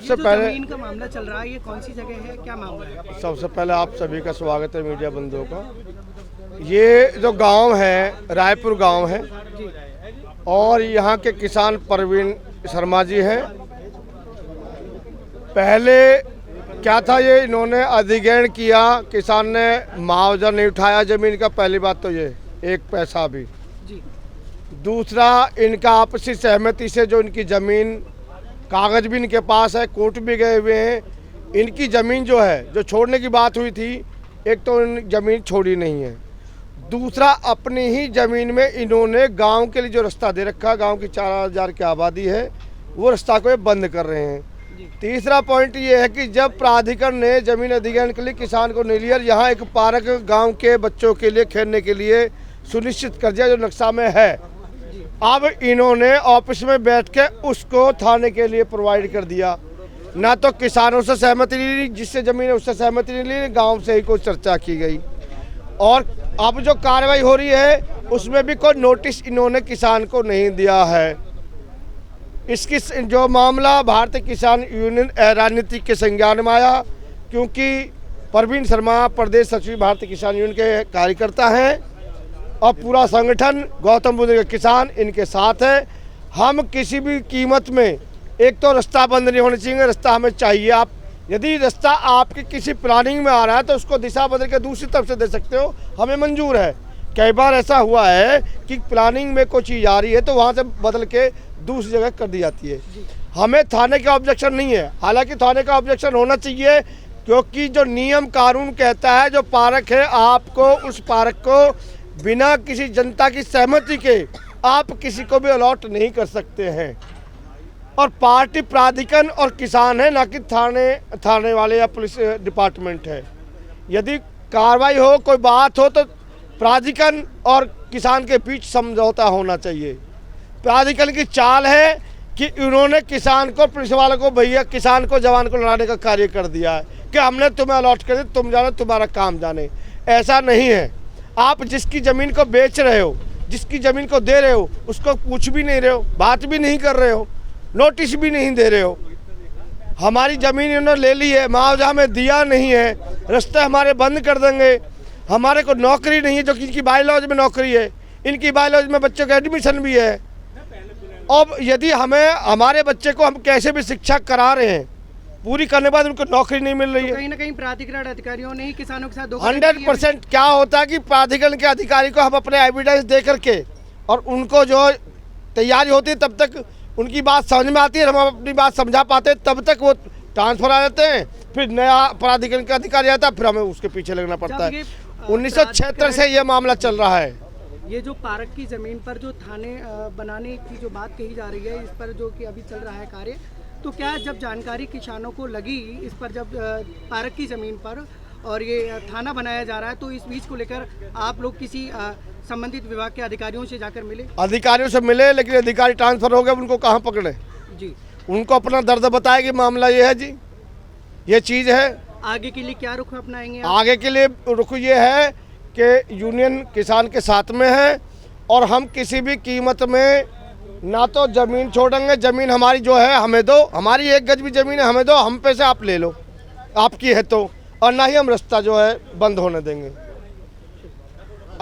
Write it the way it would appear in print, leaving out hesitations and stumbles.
सबसे पहले जमीन का मामला चल रहा है, ये कौन सी जगह है, क्या मामला है? सबसे पहले आप सभी का स्वागत है मीडिया बंधुओं का। ये जो गांव है रायपुर गांव है और यहाँ के किसान परवीन शर्मा जी हैं। पहले क्या था, ये इन्होंने अधिग्रहण किया, किसान ने मुआवजा नहीं उठाया ज़मीन का। पहली बात तो ये एक पैसा भी। दूसरा, इनका आपसी सहमति से जो इनकी ज़मीन, कागज़ भी इनके पास है, कोर्ट भी गए हुए हैं। इनकी ज़मीन जो है, जो छोड़ने की बात हुई थी, एक तो ज़मीन छोड़ी नहीं है। दूसरा, अपनी ही ज़मीन में इन्होंने गांव के लिए जो रास्ता दे रखा, गांव की 4000 की आबादी है, वो रास्ता को ये बंद कर रहे हैं। तीसरा पॉइंट ये है कि जब प्राधिकरण ने ज़मीन अधिग्रहण के लिए किसान को नहीं लिया, यहाँ एक पार्क गांव के बच्चों के लिए खेलने के लिए सुनिश्चित कर दिया जो नक्शा में है। अब इन्होंने ऑफिस में बैठ के उसको थाने के लिए प्रोवाइड कर दिया। ना तो किसानों से सहमति नहीं ली, जिससे ज़मीन है उससे सहमति नहीं ली, गाँव से ही कोई चर्चा की गई। और अब जो कार्रवाई हो रही है उसमें भी कोई नोटिस इन्होंने किसान को नहीं दिया है। इसकी जो मामला भारतीय किसान यूनियन राजनीति के संज्ञान में आया, क्योंकि परवीन शर्मा प्रदेश सचिव भारतीय किसान यूनियन के कार्यकर्ता हैं और पूरा संगठन गौतम बुद्ध के किसान इनके साथ है। हम किसी भी कीमत में, एक तो रास्ता बंद नहीं होना चाहिए, रास्ता हमें चाहिए। आप यदि रास्ता आपके किसी प्लानिंग में आ रहा है तो उसको दिशा बदल के दूसरी तरफ से दे सकते हो, हमें मंजूर है। कई बार ऐसा हुआ है कि प्लानिंग में कोई चीज़ आ रही है तो वहाँ से बदल के दूसरी जगह कर दी जाती है। हमें थाने का ऑब्जेक्शन नहीं है, हालांकि थाने का ऑब्जेक्शन होना चाहिए, क्योंकि जो नियम कानून कहता है, जो पार्क है, आपको उस पार्क को बिना किसी जनता की सहमति के आप किसी को भी अलॉट नहीं कर सकते हैं। और पार्टी प्राधिकरण और किसान है, ना कि थाने वाले या पुलिस डिपार्टमेंट है। यदि कार्रवाई हो, कोई बात हो, तो प्राधिकरण और किसान के बीच समझौता होना चाहिए। प्राधिकरण की चाल है कि उन्होंने किसान को, पुलिस वालों को, भैया किसान को, जवान को लड़ाने का कार्य कर दिया है कि हमने तुम्हें अलॉट कर दिया, तुम जानो, तुम्हारा काम जाने। ऐसा नहीं है। आप जिसकी ज़मीन को बेच रहे हो, जिसकी ज़मीन को दे रहे हो, उसको पूछ भी नहीं रहे हो, बात भी नहीं कर रहे हो, नोटिस भी नहीं दे रहे हो। हमारी ज़मीन इन्होंने ले ली है, मुआवजा हमें दिया नहीं है, रास्ते हमारे बंद कर देंगे। हमारे को नौकरी नहीं है, जो कि इनकी बायोलॉज में नौकरी है, इनकी बायोलॉज में बच्चों का एडमिशन भी है। अब यदि हमें, हमारे बच्चे को हम कैसे भी शिक्षा करा रहे हैं, पूरी करने के बाद उनको नौकरी नहीं मिल रही है। कहीं ना कहीं प्राधिकरण अधिकारियों ने ही किसानों के साथ 100% क्या होता है कि प्राधिकरण के अधिकारी को हम अपने एविडेंस दे करके, और उनको जो तैयारी होती है तब तक उनकी बात समझ में आती है, हम अपनी बात समझा पाते हैं, तब तक वो ट्रांसफर आ जाते हैं। फिर नया प्राधिकरण का अधिकारी आता है, फिर हमें उसके पीछे लगना पड़ता है। 1976 से ये मामला चल रहा है। ये जो पार्क की ज़मीन पर जो थाने बनाने की जो बात कही जा रही है, इस पर जो कि अभी चल रहा है कार्य, तो क्या जब जानकारी किसानों को लगी इस पर, जब पार्क की ज़मीन पर और ये थाना बनाया जा रहा है, तो इस बीच को लेकर आप लोग किसी संबंधित विभाग के अधिकारियों से जाकर मिले? अधिकारियों से मिले, लेकिन अधिकारी ट्रांसफर हो गए, उनको कहाँ पकड़े जी। उनको अपना दर्द बताया कि मामला ये है जी, ये चीज़ है। आगे के लिए क्या रुख अपनाएंगे आप? आगे के लिए रुख ये है कि यूनियन किसान के साथ में है और हम किसी भी कीमत में ना तो ज़मीन छोड़ेंगे। ज़मीन हमारी जो है हमें दो, हमारी 1 गज भी ज़मीन है हमें दो, हम पे से आप ले लो, आपकी है तो, और ना ही हम रास्ता जो है बंद होने देंगे।